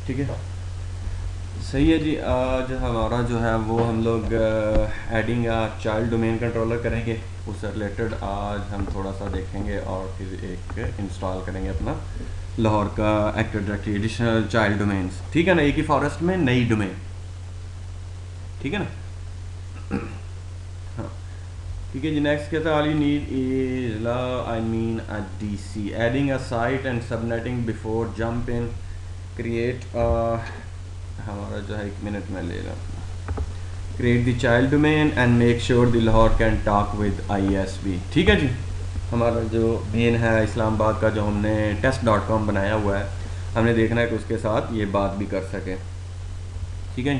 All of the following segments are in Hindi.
ठीक है, सही है जी। आज हमारा जो है वो हम लोग एडिंग चाइल्ड डोमेन कंट्रोलर करेंगे, उससे रिलेटेड आज हम थोड़ा सा देखेंगे और फिर एक इंस्टॉल करेंगे अपना लाहौर का active directory additional child domains. ठीक है ना, एक ही फॉरेस्ट में नई डोमेन, ठीक है ना। हाँ, ठीक है जी। नेक्स्ट कहता है all you need is I mean a DC adding a site and subnetting before jump in create हमारा जो है 1 मिनट में ले रहा, create the child domain and make sure the Lahore can talk with ISB। ठीक है जी। हमारा जो मेन है इस्लामाबाद का, जो हमने test.com बनाया हुआ है, हमने देखना है कि उसके साथ ये बात भी कर सके। ठीक है।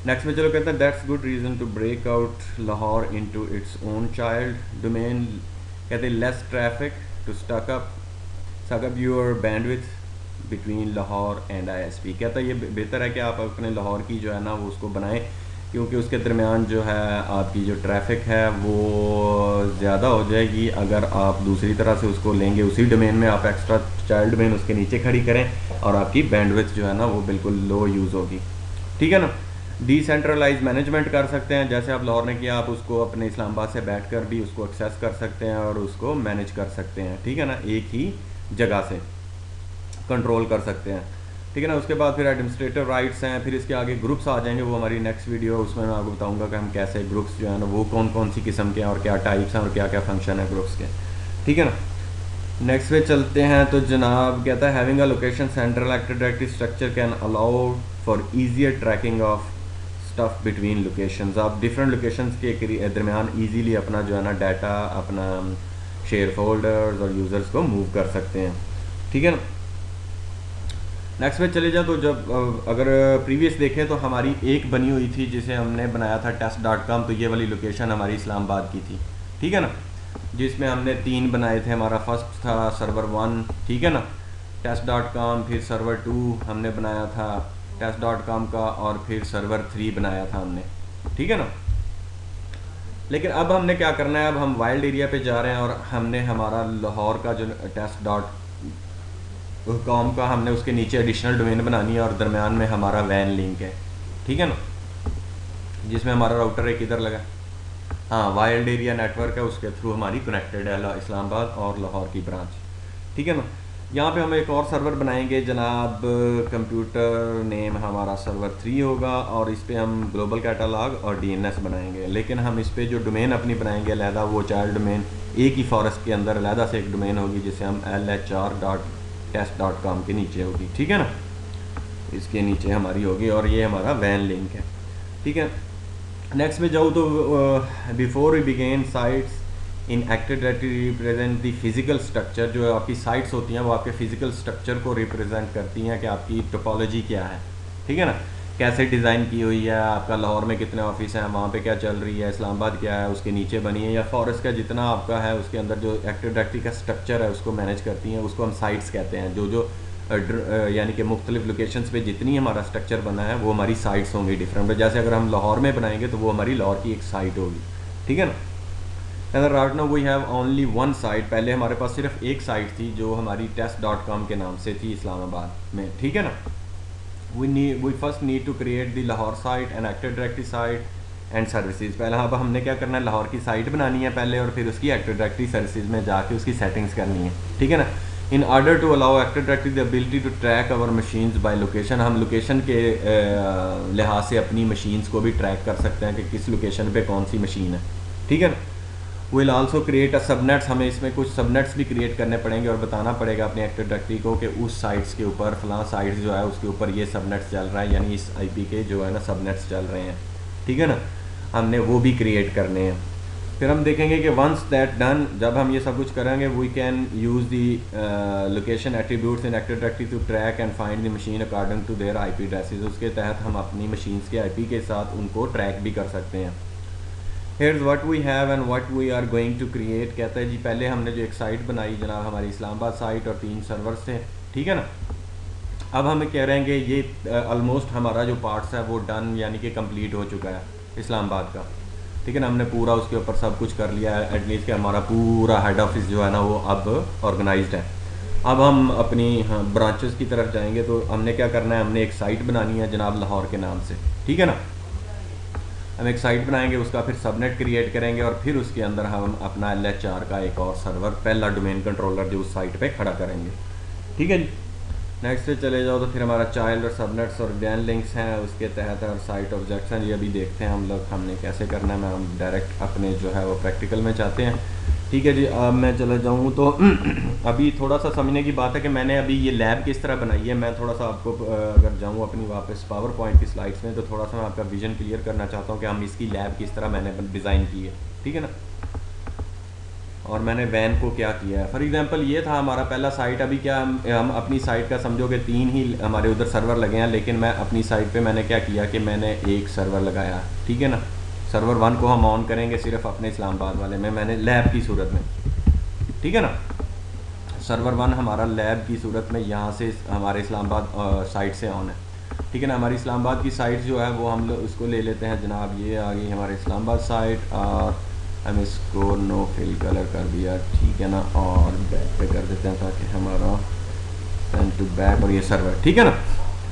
नेक्स्ट में चलो कहते हैं that's good reason to break out Lahore into its own child domain. कहते हैं less traffic to stuck up your bandwidth between Lahore and ISP। कहता है ये बेहतर है कि आप अपने लाहौर की जो है ना वो उसको बनाएं, क्योंकि उसके दरमियान जो है आपकी जो ट्रैफिक है वो ज़्यादा हो जाएगी अगर आप दूसरी तरह से उसको लेंगे। उसी डोमेन में आप एक्स्ट्रा चाइल्ड डोमेन उसके नीचे खड़ी करें और आपकी बैंडविड्थ जो है ना वो बिल्कुल लो यूज़ होगी। ठीक है ना। डिसेंट्रलाइज मैनेजमेंट कर सकते हैं, जैसे आप लाहौर ने किया, आप उसको अपने इस्लामाबाद से बैठकर भी उसको एक्सेस कर सकते हैं और उसको मैनेज कर सकते हैं। ठीक है ना, एक ही जगह से कंट्रोल कर सकते हैं। ठीक है ना। उसके बाद फिर एडमिनिस्ट्रेटिव राइट्स हैं, फिर इसके आगे ग्रुप्स आ जाएंगे, वो हमारी नेक्स्ट वीडियो, उसमें मैं आपको बताऊंगा कि हम कैसे ग्रुप्स जो है ना वो कौन कौन सी किस्म के हैं और क्या टाइप्स हैं और क्या क्या फंक्शन है ग्रुप्स के। ठीक है ना। नेक्स्ट पे चलते हैं तो जनाब कहता है having a location central active directory structure can allow for easier tracking of stuff between locations. आप डिफरेंट लोकेशंस के दरमियान इजीली अपना जो है ना डाटा, अपना शेयर फोल्डर्स और यूज़र्स को मूव कर सकते हैं। ठीक है ना। नेक्स्ट पे चले जाओ तो जब अगर प्रीवियस देखें तो हमारी एक बनी हुई थी जिसे हमने बनाया था test.com, तो ये वाली लोकेशन हमारी इस्लामाबाद की थी। ठीक है ना, जिसमें हमने 3 बनाए थे। हमारा फर्स्ट था सर्वर 1, ठीक है ना, test.com, फिर सर्वर 2 हमने बनाया था test.com का, और फिर सर्वर 3 बनाया था हमने। ठीक है ना। लेकिन अब हमने क्या करना है, अब हम वाइल्ड एरिया पे जा रहे हैं और हमने हमारा लाहौर का जो test.com का हमने उसके नीचे एडिशनल डोमेन बनानी है और दरमियान में हमारा वैन लिंक है। ठीक है ना, जिसमें हमारा राउटर एक इधर लगा, हाँ वाइल्ड एरिया नेटवर्क है, उसके थ्रू हमारी कनेक्टेड है इस्लामाबाद और लाहौर की ब्रांच। ठीक है ना। यहाँ पे हम एक और सर्वर बनाएंगे जनाब, कंप्यूटर नेम हमारा सर्वर 3 होगा, और इस पर हम ग्लोबल कैटालॉग और DNS बनाएंगे। लेकिन हम इस पर जो डोमेन अपनी बनाएंगे अलहदा, वो चाइल्ड डोमेन एक ही फॉरेस्ट के अंदर अलहदा से एक डोमेन होगी, जिसे हम LHR.test.com के नीचे होगी। ठीक है ना, इसके नीचे हमारी होगी, और ये हमारा वैन लिंक है। ठीक है। नेक्स्ट में जाऊँ तो before we begin sites in active directory represent the physical structure. जो आपकी साइट्स होती हैं वो आपके फिजिकल स्ट्रक्चर को रिप्रेजेंट करती हैं कि आपकी टोपोलॉजी क्या है। ठीक है ना, कैसे डिज़ाइन की हुई है, आपका लाहौर में कितने ऑफिस हैं, वहाँ पे क्या चल रही है, इस्लामाबाद क्या है उसके नीचे बनी है, या फॉरेस्ट का जितना आपका है उसके अंदर जो एक्टिव डायरेक्टरी का स्ट्रक्चर है उसको मैनेज करती हैं, उसको हम साइट्स कहते हैं। जो जो यानी कि मुख्तलिफ लोकेशंस पे जितनी हमारा स्ट्रक्चर बना है वो हमारी साइट्स होंगी डिफरेंट। जैसे अगर हम लाहौर में बनाएंगे तो वो हमारी लाहौर की एक साइट होगी। ठीक है ना। अगर right now we have only 1 site, पहले हमारे पास सिर्फ एक साइट थी जो हमारी test.com के नाम से थी इस्लामाबाद में। ठीक है ना। We first need to create the Lahore site and active directory site and services. पहले अब हमने क्या करना है, लाहौर की साइट बनानी है पहले, और फिर उसकी एक्टिव डायरेक्टरी सर्विसेज में जाके उसकी सेटिंग्स करनी है। ठीक है ना। In order to allow active directory the ability to track our machines by location. हम लोकेशन के लिहाज से अपनी मशीन्स को भी ट्रैक कर सकते हैं कि किस लोकेशन पे कौन सी मशीन है। ठीक है ना। Will also create a subnets. हमें इसमें कुछ सबनेट्स भी क्रिएट करने पड़ेंगे और बताना पड़ेगा अपनी एक्टिव डायरेक्टरी को कि उस साइट्स के ऊपर फलां साइट्स जो है उसके ऊपर ये सबनेट्स चल रहा है, यानी इस IP के जो है ना सबनेट्स चल रहे हैं। ठीक है ना, हमने वो भी क्रिएट करने हैं। फिर हम देखेंगे कि वंस दैट डन, जब हम ये सब कुछ करेंगे, we can use the location attributes in active directory to track and find the machine according to their IP addresses. उसके तहत हम अपनी मशीन्स के IP के साथ उनको ट्रैक भी कर सकते हैं। Here's what we have and what we are going to create. कहता है जी पहले हमने जो एक साइट बनाई जनाब हमारी इस्लामाबाद साइट और 3 सर्वर्स थे। ठीक है ना। अब हम कह रहे हैं कि ये ऑलमोस्ट हमारा जो पार्ट्स है वो डन, यानी कि कंप्लीट हो चुका है इस्लामाबाद का। ठीक है ना, हमने पूरा उसके ऊपर सब कुछ कर लिया है, एटलीस्ट कि हमारा पूरा हेड ऑफिस जो है ना वो अब ऑर्गेनाइज्ड है। अब हम अपनी ब्रांचेस की तरफ जाएंगे। तो हमने क्या करना है, हमने एक साइट बनानी है जनाब लाहौर के नाम से, ठीक है ना। हम एक साइट बनाएंगे, उसका फिर सबनेट क्रिएट करेंगे और फिर उसके अंदर हम अपना LHR का एक और सर्वर, पहला डोमेन कंट्रोलर जो उस साइट पे खड़ा करेंगे, ठीक है जी। नेक्स्ट पे चले जाओ तो फिर हमारा चाइल्ड और सबनेट्स और वैन लिंक्स हैं, उसके तहत और साइट ऑब्जेक्ट्स हैं। ये अभी देखते हैं हम लोग हमने कैसे करना है। मैं हम डायरेक्ट अपने जो है वो प्रैक्टिकल में चाहते हैं, ठीक है जी। अब मैं चला जाऊँ तो अभी थोड़ा सा समझने की बात है कि मैंने अभी ये लैब किस तरह बनाई है। मैं थोड़ा सा आपको अगर जाऊँ अपनी वापस पावर पॉइंट की स्लाइड्स में, तो थोड़ा सा मैं आपका विजन क्लियर करना चाहता हूँ कि हम इसकी लैब किस तरह मैंने डिज़ाइन की है, ठीक है ना। और मैंने वैन को क्या किया है। फॉर एग्जांपल ये था हमारा पहला साइट। अभी क्या हम अपनी साइट का समझो कि 3 ही हमारे उधर सर्वर लगे हैं, लेकिन मैं अपनी साइट पे मैंने क्या किया कि मैंने एक सर्वर लगाया, ठीक है ना। सर्वर 1 को हम ऑन करेंगे सिर्फ अपने इस्लामाबाद वाले में, मैंने लैब की सूरत में, ठीक है ना। सर्वर 1 हमारा लैब की सूरत में यहाँ से हमारे इस्लामाबाद साइट से ऑन है, ठीक है ना। हमारी इस्लामाबाद की साइट जो है वो हम लोग उसको ले लेते हैं जनाब। ये आ गई हमारे इस्लामाबाद साइट और हम इसको नो फिल कलर कर दिया, ठीक है ना। और बैक पे कर देते हैं ताकि हमारा सेंड टू बैक, और ये सर्वर, ठीक है ना।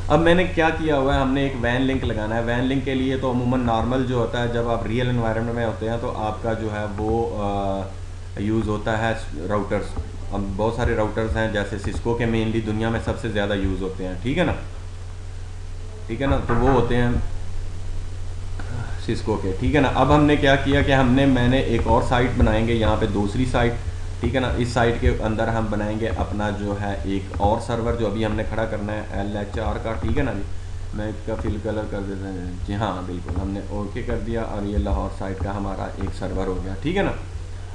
अब मैंने क्या किया हुआ है, हमने एक वैन लिंक लगाना है। वैन लिंक के लिए तो अमूमन नॉर्मल जो होता है, जब आप रियल एनवायरनमेंट में होते हैं तो आपका जो है वो यूज़ होता है राउटर्स। अब बहुत सारे राउटर्स हैं, जैसे सिस्को के मेनली दुनिया में सबसे ज़्यादा यूज़ होते हैं, ठीक है ना, ठीक है ना। तो वो होते हैं सिस्को के, ठीक है ना। अब हमने क्या किया कि मैंने एक और साइट बनाएंगे यहाँ पे, दूसरी साइट, ठीक है ना। इस साइट के अंदर हम बनाएंगे अपना जो है एक और सर्वर जो अभी हमने खड़ा करना है LHR का, ठीक है ना जी। मैं इसका फिल कलर कर देता हूँ जी, हाँ बिल्कुल, हमने ओके कर दिया और ये लाहौर साइट का हमारा एक सर्वर हो गया, ठीक है ना।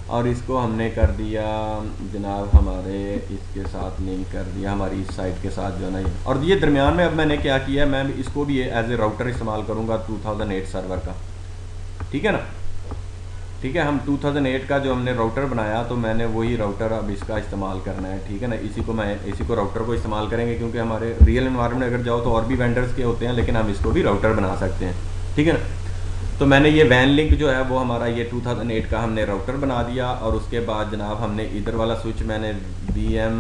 और इसको हमने कर दिया जनाब हमारे इसके साथ लिंक कर दिया हमारी इस साइट के साथ जो है ना ये। और ये दरमियान में अब मैंने क्या किया है, मैं इसको भी एज ए राउटर इस्तेमाल करूँगा 2008 सर्वर का, ठीक है ना। ठीक है, हम 2008 का जो हमने राउटर बनाया तो मैंने वही राउटर अब इसका इस्तेमाल करना है, ठीक है ना। इसी को राउटर को इस्तेमाल करेंगे, क्योंकि हमारे रियल एनवायरनमेंट अगर जाओ तो और भी वेंडर्स के होते हैं, लेकिन हम इसको भी राउटर बना सकते हैं, ठीक है ना। तो मैंने ये वैन लिंक जो है वो हमारा ये 2008 का हमने राउटर बना दिया। और उसके बाद जनाब हमने इधर वाला स्विच मैंने VM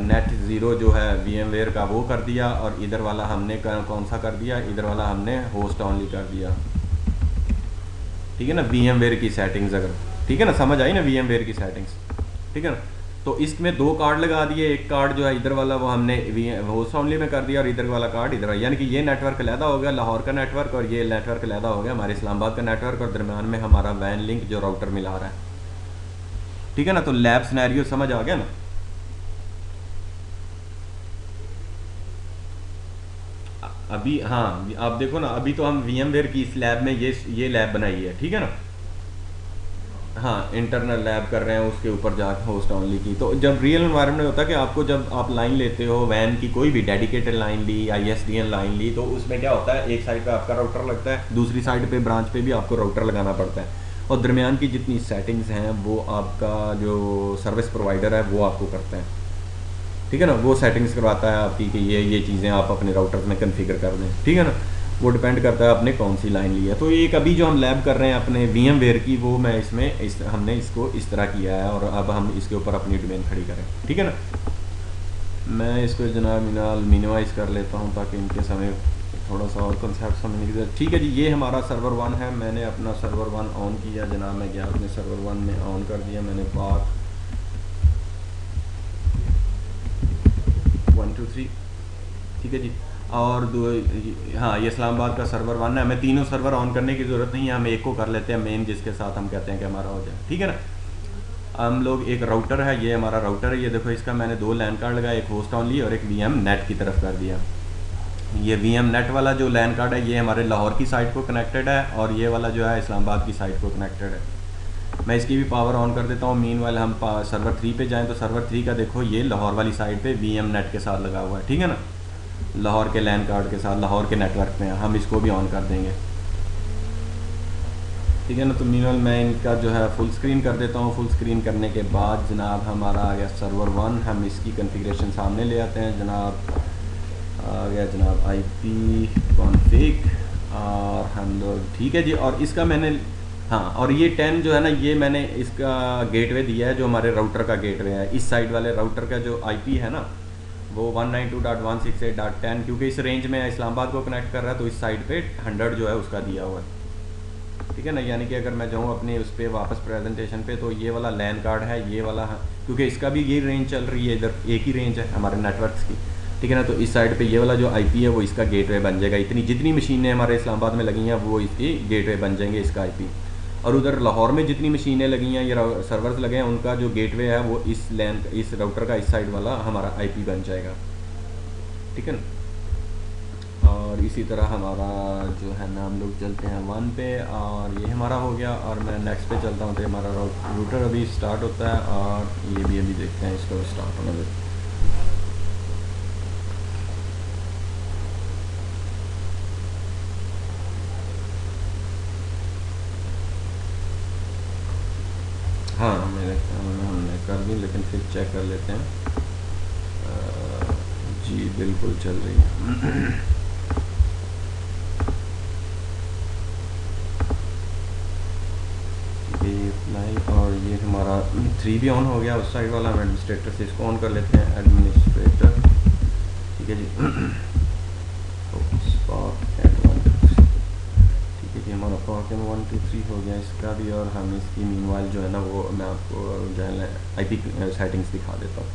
नेट ज़ीरो जो है VMware का वो कर दिया, और इधर वाला हमने कौन सा कर दिया, इधर वाला हमने होस्ट ऑनली कर दिया, ठीक है ना। VMware की सेटिंग्स अगर, ठीक है ना, समझ आई ना VMware की सेटिंग्स, ठीक है ना। तो इसमें 2 कार्ड लगा दिए, एक कार्ड जो है इधर वाला वो हमने होस्ट ओनली में कर दिया, और इधर वाला कार्ड इधर, यानी कि ये नेटवर्क अलहदा हो गया लाहौर का नेटवर्क, और ये नेटवर्क अलहदा हो गया हमारे इस्लामाबाद का नेटवर्क, और दरम्यान में हमारा वैन लिंक जो राउटर मिला रहा है, ठीक है ना। तो लैब सिनेरियो समझ आ गया ना। अभी हाँ आप देखो ना, अभी तो हम VMware की इस लैब में ये लैब बनाई है, ठीक है ना। हाँ, इंटरनल लैब कर रहे हैं उसके ऊपर जाकर होस्ट ओनली की। तो जब रियल एनवायरनमेंट होता है कि आपको जब आप लाइन लेते हो वैन की, कोई भी डेडिकेटेड लाइन ली, ISDN लाइन ली, तो उसमें क्या होता है, एक साइड पे आपका राउटर लगता है, दूसरी साइड पे ब्रांच पे भी आपको राउटर लगाना पड़ता है, और दरमियान की जितनी सेटिंग्स हैं वो आपका जो सर्विस प्रोवाइडर है वो आपको करता है, ठीक है ना। वो सेटिंग्स करवाता है आपकी कि ये चीज़ें आप अपने राउटर में कन्फिगर कर दें, ठीक है ना। वो डिपेंड करता है आपने कौन सी लाइन ली है। तो एक अभी जो हम लैब कर रहे हैं अपने VMware की, वो मैं हमने इसको इस तरह किया है, और अब हम इसके ऊपर अपनी डोमेन खड़ी करें, ठीक है ना। मैं इसको जनाब मिनिमाइज़ कर लेता हूँ ताकि इनके समय थोड़ा सा और कंसेप्ट समझने की जरूरत। ठीक है जी, ये हमारा सर्वर 1 है। मैंने अपना सर्वर 1 ऑन किया जनाब, मैं गया अपने सर्वर 1 में ऑन कर दिया मैंने पाथ 1 2 3, ठीक है जी। और हाँ, ये इस्लामाबाद का सर्वर 1 है। हमें तीनों सर्वर ऑन करने की ज़रूरत नहीं है, हम एक को कर लेते हैं मेन, जिसके साथ हम कहते हैं कि हमारा हो जाए, ठीक है ना। हम लोग एक राउटर है, ये हमारा राउटर है, ये देखो इसका मैंने 2 लैन कार्ड लगाया, एक होस्ट ऑनली और एक VM नेट की तरफ कर दिया। ये VM नेट वाला जो लैन कार्ड है ये हमारे लाहौर की साइट को कनेक्टेड है, और ये वाला जो है इस्लामाबाद की साइट को कनेक्टेड है। मैं इसकी भी पावर ऑन कर देता हूँ। मीनवाइल हम सर्वर 3 पे जाएँ तो सर्वर 3 का देखो ये लाहौर वाली साइट पे VM नेट के साथ लगा हुआ है, ठीक है ना, लाहौर के लैन कार्ड के साथ, लाहौर के नेटवर्क में। हम इसको भी ऑन कर देंगे, ठीक है ना। तो मीनवाइल मैं इनका जो है फुल स्क्रीन कर देता हूँ। फुल स्क्रीन करने के बाद जनाब हमारा आ गया सर्वर 1, हम इसकी कॉन्फ़िगरेशन सामने ले आते हैं जनाब। आ गया जनाब IP कॉन्फ़िग, और हम लोग ठीक है जी। और इसका मैंने हाँ, और ये 10 जो है ना, ये मैंने इसका गेटवे दिया है जो हमारे राउटर का गेटवे है। इस साइड वाले राउटर का जो आईपी है ना, वो 192.168.10, क्योंकि इस रेंज में इस्लामाबाद को कनेक्ट कर रहा है, तो इस साइड पे 100 जो है उसका दिया हुआ है। ठीक है ना, यानी कि अगर मैं जाऊँ अपने उस पर वापस प्रेजेंटेशन पे, तो ये वाला लैन कार्ड है, ये वाला है, क्योंकि इसका भी ये रेंज चल रही है, इधर एक ही रेंज है हमारे नेटवर्क्स की। ठीक है ना, तो इस साइड पे ये वाला जो आईपी है वो इसका गेटवे बन जाएगा। इतनी जितनी मशीनें हमारे इस्लामाबाद में लगी हैं वो इसकी गेटवे बन जाएंगे, इसका आईपी। और उधर लाहौर में जितनी मशीनें लगी हैं या सर्वर्स लगे हैं, उनका जो गेटवे है वो इस राउटर का इस साइड वाला हमारा आईपी बन जाएगा। ठीक है ना, और इसी तरह हमारा जो है ना, हम लोग चलते हैं 1 पे, और ये हमारा हो गया। और मैं नेक्स्ट पे चलता हूँ, तो हमारा रूटर अभी स्टार्ट होता है, और ये भी अभी देखते हैं इसको स्टार्ट होने में। हाँ, मेरे ख्याल में हमने कर दी, लेकिन फिर चेक कर लेते हैं। जी बिल्कुल चल रही है। अप्लाई, और ये हमारा 3 भी ऑन हो गया उस साइड वाला। हम एडमिनिस्ट्रेटर से इसको ऑन कर लेते हैं, एडमिनिस्ट्रेटर। ठीक है जी। ठीक है जी, हमारा पॉकेट 1 2 3 हो गया इसका भी। और हम इसकी मीनवाइल जो है ना, वो मैं आपको जो है आईपी सेटिंग्स दिखा देता हूँ।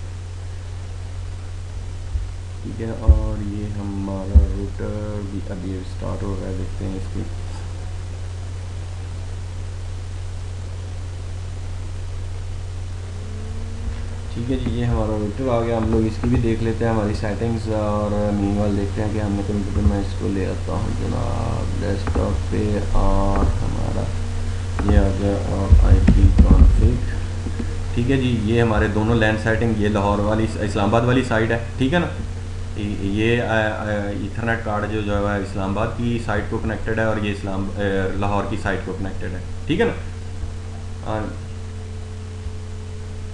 ठीक है, और ये हमारा रूटर भी अभी स्टार्ट हो रहा है, देखते हैं इसकी। ठीक है जी, ये हमारा रूटर आ गया। हम लोग इसकी भी देख लेते हैं हमारी सेटिंग्स, और मीनवाइल देखते हैं कि हमने कंप्यूटर में इसको ले आता हूँ जनाब डेस्कटॉप पे, और हमारा ये आ गया, और आईपी कॉन्फ़िग। ठीक है जी, ये हमारे दोनों लैंड सेटिंग, ये लाहौर वाली इस्लामाबाद वाली साइड है। ठीक है ना, ये ईथरनेट कार्ड जो जो है इस्लामाबाद की साइट को कनेक्टेड है, और ये लाहौर की साइट को कनेक्टेड है। ठीक है ना, और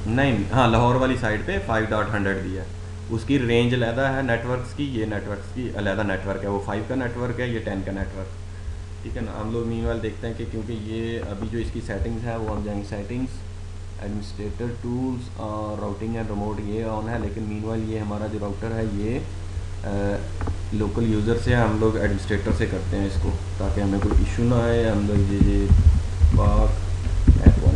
नहीं, हाँ, लाहौर वाली साइड पे 5.100 दिया है। उसकी रेंज अलहदा है नेटवर्क्स की, ये नेटवर्क्स की अलहदा नेटवर्क है, वो 5 का नेटवर्क है, ये 10 का नेटवर्क। ठीक है ना, हम लोग मीनवाइल देखते हैं कि क्योंकि ये अभी जो इसकी सेटिंग्स है वो हम जाएंगे सेटिंग्स, एडमिनिस्ट्रेटर टूल्स, और राउटिंग एंड रिमोट ये ऑन है। लेकिन मीनवाइल ये हमारा जो राउटर है ये लोकल यूज़र से हम लोग एडमिनिस्ट्रेटर से करते हैं इसको, ताकि हमें कोई इशू ना आए। हम लोग ये पाक F1।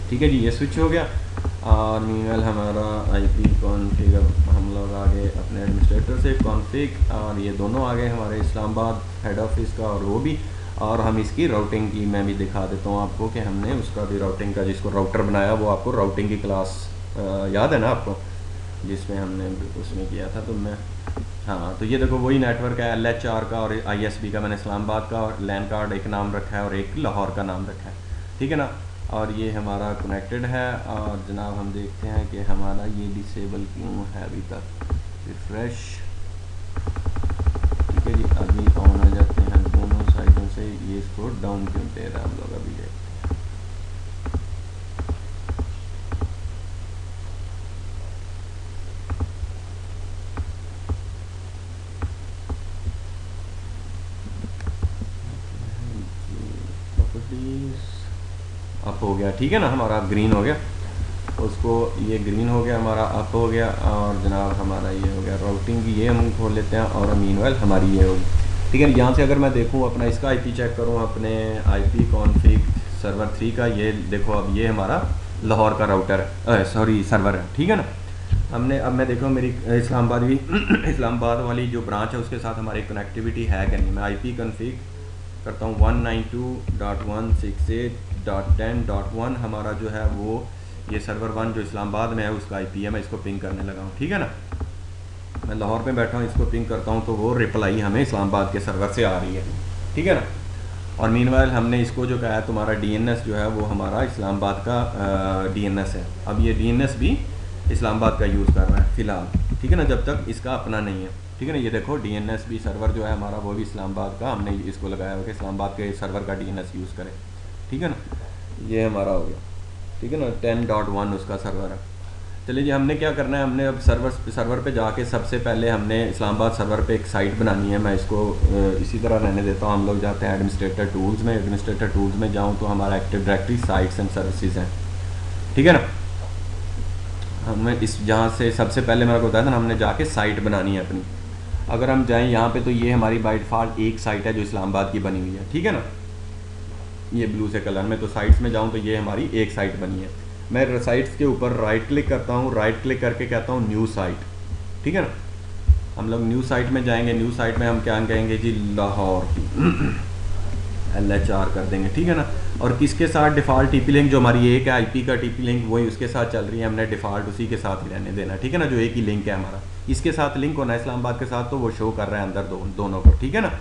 ठीक है जी, ये स्विच हो गया। और मीनवेल हमारा आईपी कॉन्फ़िग, हम लोग आ गए अपने एडमिनिस्ट्रेटर से कॉन्फ़िग, और ये दोनों आ गए हमारे इस्लामाबाद हेड ऑफिस का, और वो भी। और हम इसकी राउटिंग की मैं भी दिखा देता हूँ आपको कि हमने उसका भी राउटिंग का, जिसको राउटर बनाया वो आपको राउटिंग की क्लास याद है ना आपको, जिसमें हमने उसमें किया था। तो मैं, हाँ, तो ये देखो वही नेटवर्क है LHR का, और ISB का मैंने इस्लामाबाद का और लैन कार्ड एक नाम रखा है, और एक लाहौर का नाम रखा है। ठीक है ना, और ये हमारा कनेक्टेड है। और जनाब हम देखते हैं कि हमारा ये डिसेबल क्यों है अभी तक। रिफ्रेश। ठीक है जी, अभी ऑन आ जाते हैं दोनों साइडों से। ये इसको डाउन क्यों दे रहा है, हम लोग अभी देखते हैं। अप हो गया, ठीक है ना, हमारा ग्रीन हो गया, उसको ये ग्रीन हो गया हमारा, अप हो गया। और जनाब हमारा ये हो गया राउटिंग की, ये हम खोल लेते हैं, और मीनवाइल हमारी ये होगी। ठीक है, यहाँ से अगर मैं देखूँ अपना इसका आईपी चेक करूँ, अपने आईपी कॉन्फ़िग सर्वर 3 का, ये देखो अब ये हमारा लाहौर का राउटर है, सॉरी सर्वर है। ठीक है ना, हमने अब मैं देखो मेरी इस्लामाबाद भी इस्लामाबाद वाली जो ब्रांच है उसके साथ हमारी कनेक्टिविटी है कि नहीं। मैं आईपी कॉन्फ़िग करता हूँ 192.168.10.1 हमारा जो है वो ये सर्वर 1 जो इस्लामाबाद में है उसका आईपी है। मैं इसको पिंग करने लगा हूँ। ठीक है ना, मैं लाहौर में बैठा हूँ, इसको पिंग करता हूँ तो वो रिप्लाई हमें इस्लामाबाद के सर्वर से आ रही है। ठीक है ना, और मीनवाइल हमने इसको जो कहा है तुम्हारा DNS जो है वो हमारा इस्लामाबाद का DNS है। अब ये DNS भी इस्लामाबाद का यूज़ कर रहा है फ़िलहाल। ठीक है ना, जब तक इसका अपना नहीं है। ठीक है ना, ये देखो DNS भी सर्वर जो है हमारा वो भी इस्लामाबाद का, हमने इसको लगाया हुआ कि इस्लामाबाद के सर्वर का DNS यूज़ करें। ठीक है ना, ये हमारा हो गया। ठीक है ना, 10.1 उसका सर्वर है। चलिए जी, हमने क्या करना है, हमने अब सर्वर पे जाके सबसे पहले हमने इस्लामाबाद सर्वर पे एक साइट बनानी है। मैं इसको इसी तरह रहने देता हूँ। हम लोग जाते हैं एडमिनिस्ट्रेटर टूल्स में। एडमिनिस्ट्रेटर टूल्स में जाऊँ तो हमारा active directory sites and services हैं, ठीक है ना। हमें इस जहाँ से सबसे पहले मैंने बताया था ना, हमने जाके साइट बनानी है अपनी। अगर हम जाएँ यहाँ पे तो ये हमारी बाय डिफ़ॉल्ट एक साइट है जो इस्लामाबाद की बनी हुई है, ठीक है ना, ये ब्लू से कलर में। तो साइट्स में जाऊँ तो ये हमारी एक साइट बनी है। मैं साइट्स के ऊपर राइट क्लिक करता हूँ, राइट क्लिक करके कहता हूँ न्यू साइट, ठीक है ना। हम लोग न्यू साइट में जाएंगे। न्यू साइट में हम क्या कहेंगे जी, लाहौर की LHR कर देंगे, ठीक है ना। और किसके साथ डिफ़ॉल्ट टीपी लिंक, जो हमारी एक है IP का टीपी लिंक, वही उसके साथ चल रही है। हमने डिफ़ॉल्ट उसी के साथ ही रहने देना, ठीक है ना। जो एक ही लिंक है हमारा, इसके साथ लिंक होना है इस्लामाबाद के साथ, तो वो शो कर रहा है अंदर दोनों को, ठीक है ना।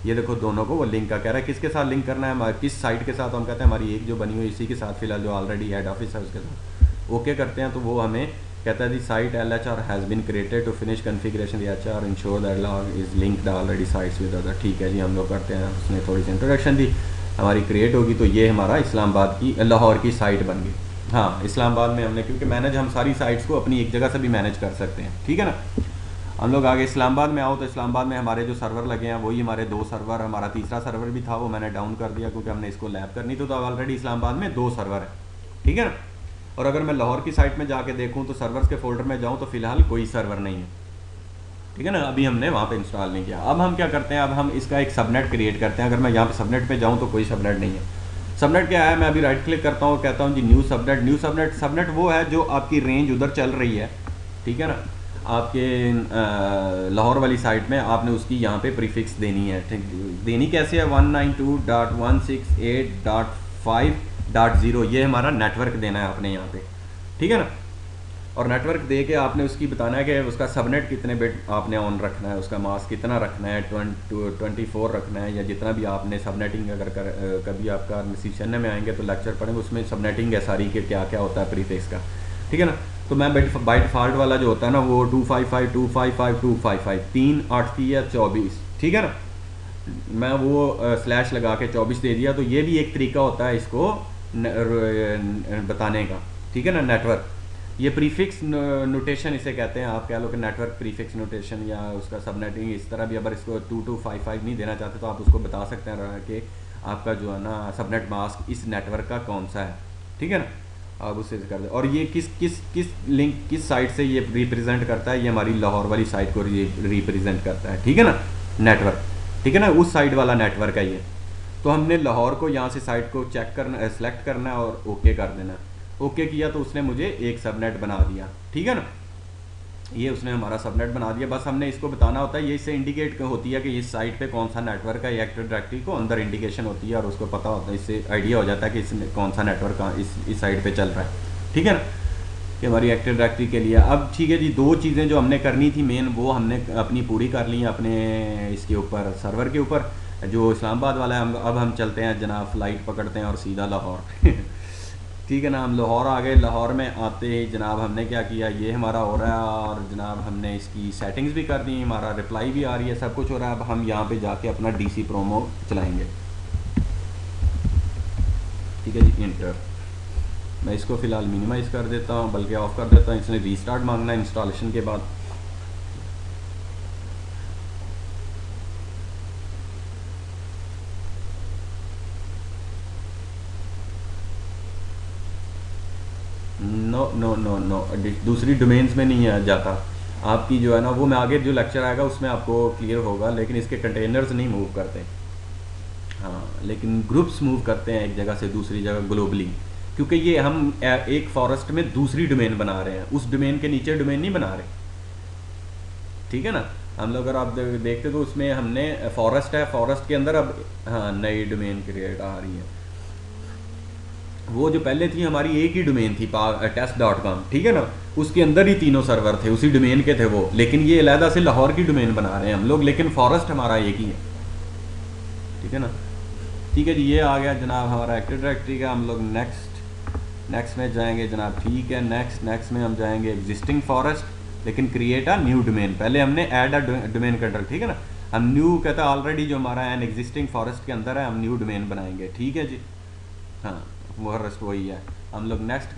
ये देखो दोनों को वो लिंक का कह रहा है। किसके साथ लिंक करना है, हमारे किस साइट के साथ, हम कहते हैं हमारी एक जो बनी हुई इसी के साथ, फिलहाल जो ऑलरेडी हेड ऑफिस है उसके साथ ओके करते हैं। तो वो हमें कहता है the site LHR has been created to finish configuration the HR ensure that log is linked already sites with other, ठीक है जी। हम लोग करते हैं, उसने थोड़ी सी इंट्रोडक्शन दी, हमारी क्रिएट होगी। तो ये हमारा इस्लामाबाद की, लाहौर की साइट बन गई। हाँ, इस्लामाबाद में हमने, क्योंकि मैनेज हम सारी साइट्स को अपनी एक जगह से भी मैनेज कर सकते हैं, ठीक है ना। हम लोग आगे इस्लामाबाद में आओ तो इस्लामाबाद में हमारे जो सर्वर लगे हैं वही हमारे 2 सर्वर, हमारा तीसरा सर्वर भी था वो मैंने डाउन कर दिया क्योंकि हमने इसको लैब करनी तो ऑलरेडी इस्लामाबाद में 2 सर्वर है, ठीक है ना। और अगर मैं लाहौर की साइट में जाके देखूं तो सर्वर्स के फोल्डर में जाऊं तो फिलहाल कोई सर्वर नहीं है, ठीक है ना। अभी हमने वहाँ पे इंस्टॉल नहीं किया। अब हम क्या करते हैं, अब हम इसका एक सबनेट क्रिएट करते हैं। अगर मैं यहाँ पे सबनेट पे जाऊँ तो कोई सबनेट नहीं है। सबनेट क्या है, मैं अभी राइट क्लिक करता हूँ, कहता हूँ जी new subnet. New subnet, subnet वो है जो आपकी रेंज उधर चल रही है, ठीक है ना। आपके लाहौर वाली साइट में आपने उसकी यहाँ पे प्रीफिक्स देनी है, ठीक। देनी कैसे है, 192.168.5.0 ये हमारा नेटवर्क देना है आपने यहाँ पे, ठीक है ना। और नेटवर्क दे के आपने उसकी बताना है कि उसका सबनेट कितने बिट आपने ऑन रखना है, उसका मास्क कितना रखना है, 24 रखना है या जितना भी आपने सबनेटिंग अगर कभी आपका सेशन में आएंगे तो लेक्चर पढ़ेंगे, उसमें सबनेटिंग है सारी के क्या क्या होता है प्रीफिक्स का, ठीक है ना। तो मैं बाई डिफ़ॉल्ट वाला जो होता है ना वो 255.255.255 3 8 या 24, ठीक है ना। मैं वो स्लैश लगा के 24 दे दिया। तो ये भी एक तरीका होता है इसको बताने का, ठीक है ना। नेटवर्क, ये प्रीफिक्स नोटेशन इसे कहते हैं, आप कह लो कि नेटवर्क प्रीफिक्स नोटेशन या उसका सबनेटिंग इस तरह भी। अगर इसको 2255 नहीं देना चाहते तो आप उसको बता सकते हैं कि आपका जो है ना सबनेट मास्क इस नेटवर्क का कौन सा है, ठीक है ना। आप उसे कर दें। और ये किस किस किस लिंक, किस साइट से ये रिप्रेजेंट करता है, ये हमारी लाहौर वाली साइट को रिप्रेजेंट करता है, ठीक है ना, नेटवर्क, ठीक है ना। उस साइड वाला नेटवर्क है ये। तो हमने लाहौर को यहाँ से साइट को चेक करना, सेलेक्ट करना है और ओके कर देना। ओके किया तो उसने मुझे एक सबनेट बना दिया, ठीक है ना। ये उसने हमारा सबनेट बना दिया। बस हमने इसको बताना होता है, ये इससे इंडिकेट होती है कि इस साइट पे कौन सा नेटवर्क है। एक्टिव डायरेक्टरी को अंदर इंडिकेशन होती है और उसको पता होता है, इससे आइडिया हो जाता है कि इसमें कौन सा नेटवर्क इस साइट पे चल रहा है, ठीक है ना, कि हमारी एक्टिव डायरेक्टरी के लिए। अब ठीक है जी, 2 चीज़ें जो हमने करनी थी मेन वो हमने अपनी पूरी कर ली अपने इसके ऊपर, सर्वर के ऊपर जो इस्लामाबाद वाला है। अब हम चलते हैं जनाब, फ़्लाइट पकड़ते हैं और सीधा लाहौर ठीक है ना। हम लाहौर आ गए। लाहौर में आते ही जनाब हमने क्या किया, ये हमारा हो रहा है और जनाब हमने इसकी सेटिंग्स भी कर दी, हमारा रिप्लाई भी आ रही है, सब कुछ हो रहा है। अब हम यहाँ पे जाके अपना DC प्रोमो चलाएंगे, ठीक है जी। इंटर, मैं इसको फ़िलहाल मिनिमाइज़ कर देता हूँ, बल्कि ऑफ कर देता हूँ। इसने रीस्टार्ट मांगना है इंस्टॉलेशन के बाद। नो नो नो नो, दूसरी डोमेन्स में नहीं जाता आपकी जो है ना, वो मैं आगे जो लेक्चर आएगा उसमें आपको क्लियर होगा। लेकिन इसके कंटेनर्स नहीं मूव करते, हाँ, लेकिन ग्रुप्स मूव करते हैं एक जगह से दूसरी जगह ग्लोबली, क्योंकि ये हम एक फॉरेस्ट में दूसरी डोमेन बना रहे हैं, उस डोमेन के नीचे डोमेन नहीं बना रहे, ठीक है ना। हम लोग अगर आप देखते तो उसमें हमने फॉरेस्ट है, फॉरेस्ट के अंदर अब हाँ नई डोमेन क्रिएट आ रही है। वो जो पहले थी हमारी एक ही डोमेन थी test.com, ठीक है ना, उसके अंदर ही तीनों सर्वर थे, उसी डोमेन के थे वो। लेकिन ये अलहदा से लाहौर की डोमेन बना रहे हैं हम लोग, लेकिन फॉरेस्ट हमारा एक ही है, ठीक है ना। ठीक है जी, ये आ गया जनाब हमारा एक्टिव डायरेक्टरी का। हम लोग नेक्स्ट में जाएंगे जनाब, ठीक है। नेक्स्ट में हम जाएंगे एग्जिस्टिंग फॉरेस्ट, लेकिन क्रिएट अ न्यू डोमेन। पहले हमने ऐड अ डोमेन कंट्रोल, ठीक है ना। हम न्यू कहता है ऑलरेडी जो हमारा एन एग्जिस्टिंग फॉरेस्ट के अंदर है, हम न्यू डोमेन बनाएंगे, ठीक है जी। हाँ, वो रस्ट वही है। हम लोग नेक्स्ट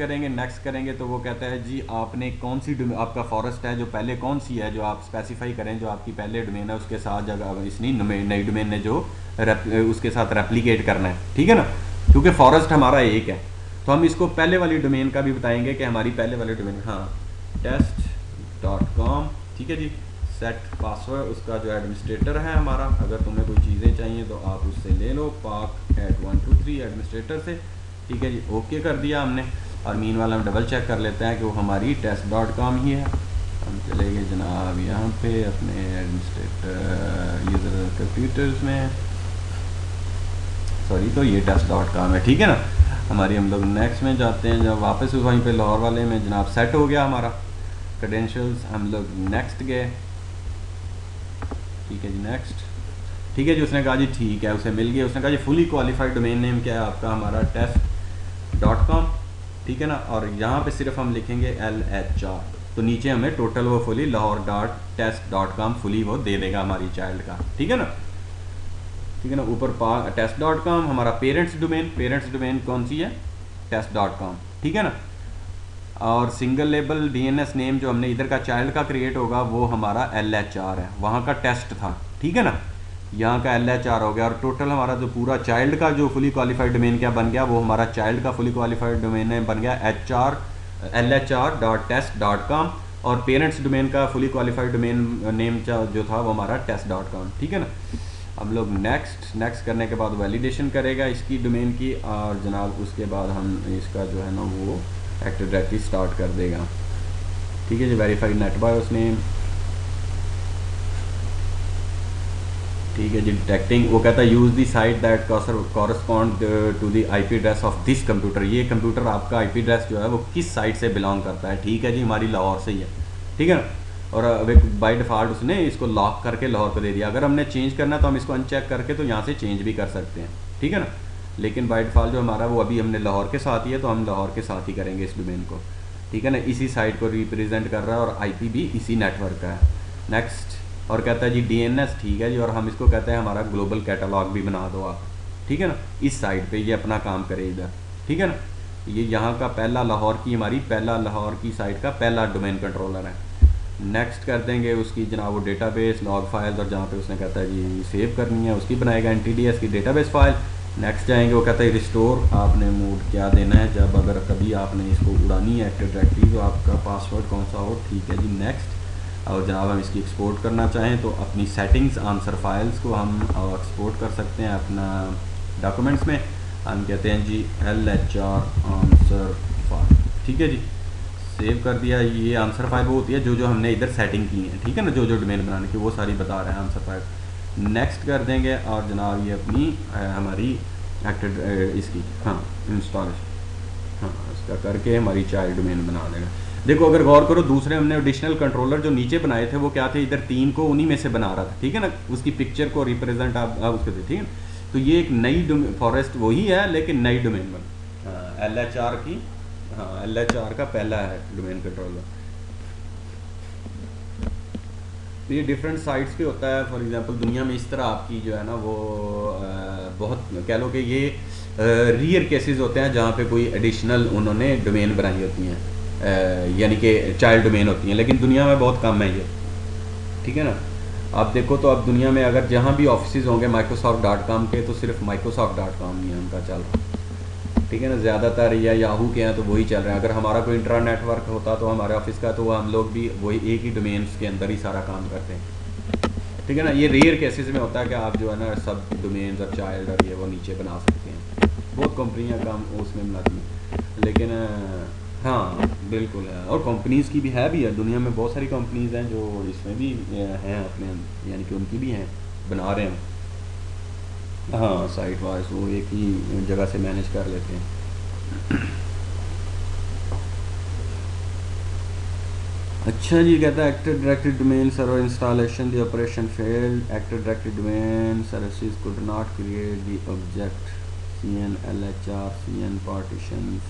करेंगे तो वो कहता है जी आपने कौन सी आपका फॉरेस्ट है जो पहले कौन सी है जो आप स्पेसिफाई करें, जो आपकी पहले डोमेन है उसके साथ जगह इस नई डोमेन ने जो उसके साथ रेप्लिकेट करना है, ठीक है ना, क्योंकि फॉरेस्ट हमारा एक है। तो हम इसको पहले वाली डोमेन का भी बताएंगे कि हमारी पहले वाली डोमेन, हाँ test.com, ठीक है जी। सेट पासवर्ड उसका जो एडमिनिस्ट्रेटर है हमारा, अगर तुम्हें कोई चीज़ें चाहिए तो आप उससे ले लो, park@123 एडमिनिस्ट्रेटर से, ठीक है जी। ओके कर दिया हमने, और मीन वाला हम डबल चेक कर लेते हैं कि वो हमारी test.com ही है। हम चले गए जनाब यहाँ पे अपने एडमिनिस्ट्रेटर यूज़र कंप्यूटर्स में, सॉरी, तो ये test.com है, ठीक है ना हमारी। हम लोग नेक्स्ट में जाते हैं, जब वापस वहीं पे लाहौर वाले में जनाब सेट हो गया हमारा क्रेडेंशियल्स, हम लोग नेक्स्ट गए, ठीक है जी नेक्स्ट, ठीक है जी। उसने कहा जी ठीक है, उसे मिल गया। उसने कहा जी फुली क्वालिफाइड डोमेन नेम क्या है आपका, हमारा test.com, ठीक है ना। और यहाँ पे सिर्फ हम लिखेंगे LHR, तो नीचे हमें टोटल वो फुली lahore.test.com फुली वो दे देगा हमारी चाइल्ड का, ठीक है ना, ठीक है ना। ऊपर test.com हमारा पेरेंट्स डोमेन कौन सी है, test.com, ठीक है ना। और सिंगल लेबल DNS नेम जो हमने इधर का चाइल्ड का क्रिएट होगा वो हमारा LHR है, वहाँ का टेस्ट था, ठीक है ना, यहाँ का LHR हो गया। और टोटल हमारा जो पूरा चाइल्ड का जो फुली क्वालिफाइड डोमेन क्या बन गया, वो हमारा चाइल्ड का फुली क्वालिफाइड डोमेन नेम बन गया LHR.test.com, और पेरेंट्स डोमेन का फुली क्वालिफाइड डोमेन नेम जो था वो हमारा test.com, ठीक है ना। हम लोग नेक्स्ट करने के बाद वैलिडेशन करेगा इसकी डोमेन की, और जनाब उसके बाद हम इसका जो है ना वो एक्टिव डायरेक्टरी स्टार्ट कर देगा, ठीक है जी। वेरीफाइड नेट बायोस नेम, ठीक है जी। डिटेक्टिंग, वो कहता है use the site that correspond to the IP address of this computer, ये कंप्यूटर आपका IP एड्रेस जो है वो किस साइट से बिलोंग करता है, ठीक है जी, हमारी लाहौर से ही है, ठीक है ना। और अब बाई डिफ़ॉल्ट उसने इसको लॉक करके लाहौर को दे दिया। अगर हमने चेंज करना है तो हम इसको अनचेक करके तो यहाँ से चेंज भी कर सकते हैं, ठीक है ना। लेकिन बाई डिफ़ॉल्ट जो हमारा वो अभी हमने लाहौर के साथ ही है, तो हम लाहौर के साथ ही करेंगे इस डोमेन को, ठीक है ना। इसी साइट को रिप्रेजेंट कर रहा है और IP भी इसी नेटवर्क का है। नेक्स्ट, और कहता है जी DNS, ठीक है जी। और हम इसको कहते हैं हमारा ग्लोबल कैटलॉग भी बना दो आप, ठीक है ना, इस साइट पे ये अपना काम करे इधर, ठीक है ना। ये यहाँ का पहला लाहौर की हमारी लाहौर की साइट का पहला डोमेन कंट्रोलर है। नेक्स्ट कर देंगे उसकी जनाब वो डेटाबेस लॉग फाइल्स, और जहाँ पे उसने कहता है जी सेव करनी है उसकी बनाएगा NTDS की डेटाबेस फाइल। नेक्स्ट जाएंगे, वो कहता है रिस्टोर, आपने मोड क्या देना है जब अगर कभी आपने इसको उड़ानी है एक्टिव डायरेक्टरी, तो आपका पासवर्ड कौन सा हो, ठीक है जी नेक्स्ट। और जनाब हम इसकी एक्सपोर्ट करना चाहें तो अपनी सेटिंग्स आंसर फाइल्स को हम एक्सपोर्ट कर सकते हैं अपना डॉक्यूमेंट्स में, हम कहते हैं जी LHR आंसर फाइल, ठीक है जी। सेव कर दिया। ये आंसर फाइल वो होती है जो हमने इधर सेटिंग की है, ठीक है ना, जो डोमेन बनाने की वो सारी बता रहे हैं आंसर फाइल। नेक्स्ट कर देंगे, और जनाब ये अपनी हमारी एक्टिव इसकी हाँ इंस्टॉलेशन, हाँ इसका करके हमारी चाइल्ड डोमेन बना देगा। देखो अगर गौर करो, दूसरे हमने एडिशनल कंट्रोलर जो नीचे बनाए थे वो क्या थे, इधर 3 को उन्हीं में से बना रहा था, ठीक है ना, उसकी पिक्चर को रिप्रेजेंट आप उसके थे, ठीक है। तो ये एक नई फॉरेस्ट वही है लेकिन नई डोमेन बन LHR की, हाँ LHR का पहला है डोमेन कंट्रोलर। तो ये डिफरेंट साइट्स पे होता है। फॉर एग्जांपल दुनिया में इस तरह आपकी जो है ना वो बहुत कह लो कि ये रियर केसेस होते हैं जहाँ पे कोई एडिशनल उन्होंने डोमेन बनाई होती हैं, यानी कि चाइल्ड डोमेन होती हैं, लेकिन दुनिया में बहुत कम है ये, ठीक है ना। आप देखो तो अब दुनिया में अगर जहाँ भी ऑफिस होंगे Microsoft.com के, तो सिर्फ Microsoft.com ही है उनका चल रहा, ठीक है ना। ज़्यादातर या याहू के हैं तो वही चल रहे हैं। अगर हमारा कोई इंट्रा नेटवर्क होता तो हमारे ऑफिस का, तो हम लोग भी वही एक ही डोमेन्स के अंदर ही सारा काम करते हैं, ठीक है ना। ये रेयर केसेस में होता है कि आप जो है ना सब डोमेन्स और चाइल्ड और ये वो नीचे बना सकते हैं, बहुत कंपनियाँ काम उसमें बनाती हैं, लेकिन हाँ बिल्कुल है। और कंपनीज़ की भी है दुनिया में बहुत सारी कंपनीज़ हैं जो इसमें भी हैं अपने, यानी कि उनकी भी हैं, बना रहे हैं, हाँ साइट वाइज वो एक ही जगह से मैनेज कर लेते हैं। अच्छा जी, कहता है active directory domain server installation the operation failed, active directory domain services could not create the object, CN LHR CN partitions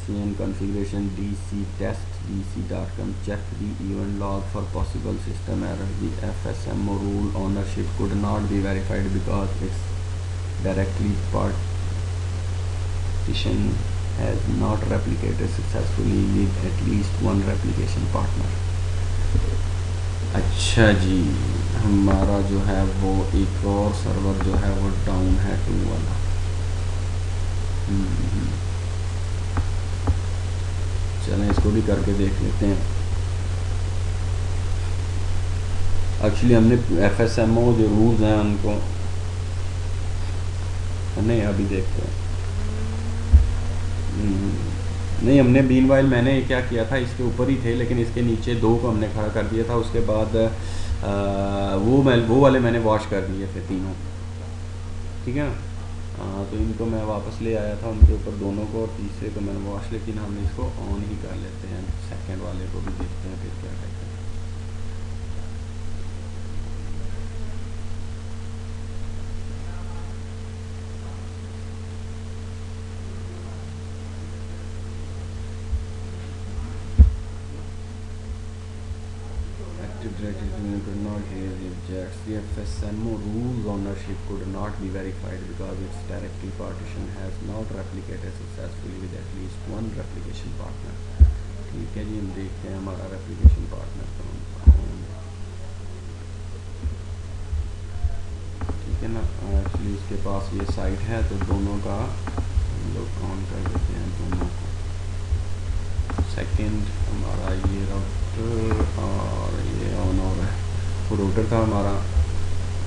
CN configuration DC test DC.com, check the event log for possible system error. The FSMO rule ownership could not be verified because its directly partition has not replicated successfully with at least one replication partner. अच्छा जी, हमारा जो है वो एक और सर्वर जो है वो डाउन है 2 वाला। चलें इसको भी करके देख लेते हैं। एक्चुअली हमने FSMO जो रूल्स हैं उनको नहीं अभी देखते हैं। नहीं, हमने बीनवाइल मैंने क्या किया था, इसके ऊपर ही थे लेकिन इसके नीचे 2 को हमने खड़ा कर दिया था। उसके बाद वो वाले मैंने वॉश कर दिए थे तीनों, ठीक है ना। तो इनको मैं वापस ले आया था, उनके ऊपर दोनों को, और तीसरे को मैंने वॉश, लेकिन हम इसको ऑन ही कर लेते हैं। सेकंड वाले को भी देखते हैं फिर क्या कहते हैं। Could not hear the objects. The FSMO rules ownership could not be verified because its directory partition has not replicated successfully with at least one replication partner. ठीक है जी, हम देखते हैं हमारा रेप्लिकेशन पार्टनर कौन सा है। ठीक है ना, एक्चुअली उसके पास ये साइट है तो दोनों का हम लोग ऑन कर देते हैं दोनों को। सेकंड हमारा ये राउटर और ये ऑन हो रहा है। वो राउटर था हमारा,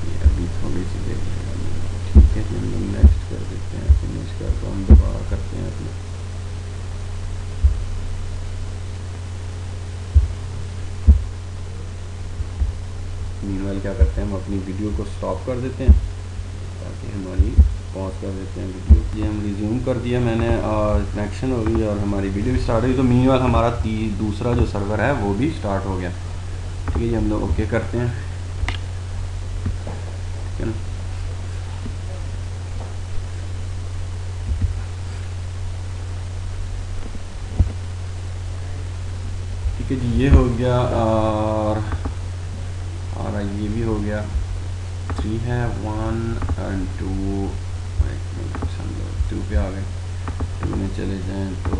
ये अभी थोड़ी सी देख लेगा। ठीक है जी, हम लोग नेक्स्ट कर देते हैं, फिनिश करके हम दोबारा करते हैं अपना। मीनवाइल क्या करते हैं, हम अपनी वीडियो को स्टॉप कर देते हैं ताकि हमारी पॉज कर देते हैं वीडियो। ये हम रिज्यूम कर दिया मैंने और कनेक्शन हो गई और हमारी वीडियो भी स्टार्ट हुई। तो मीनवाइल हमारा दूसरा जो सर्वर है वो भी स्टार्ट हो गया। ठीक है जी, हम लोग ओके करते हैं। ठीक है ना, ठीक है जी, ये हो गया और ये भी हो गया। 3 है, 1 और 2। हम लोग 2 पे आ गए। 2 में चले जाएं तो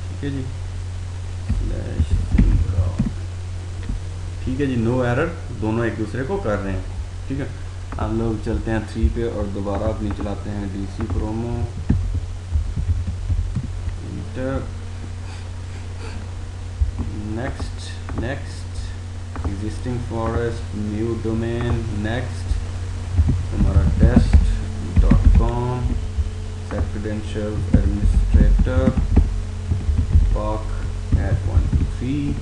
ठीक है जी, ठीक है जी, नो एरर, दोनों एक दूसरे को कर रहे हैं। ठीक है, हम लोग चलते हैं 3 पे और दोबारा अपनी चलाते हैं DC promo inter. Next existing forest, new domain, next हमारा test.com, सेट क्रेडेंशियल्स एडमिनिस्ट्रेटर, पाक @ 1 2 3।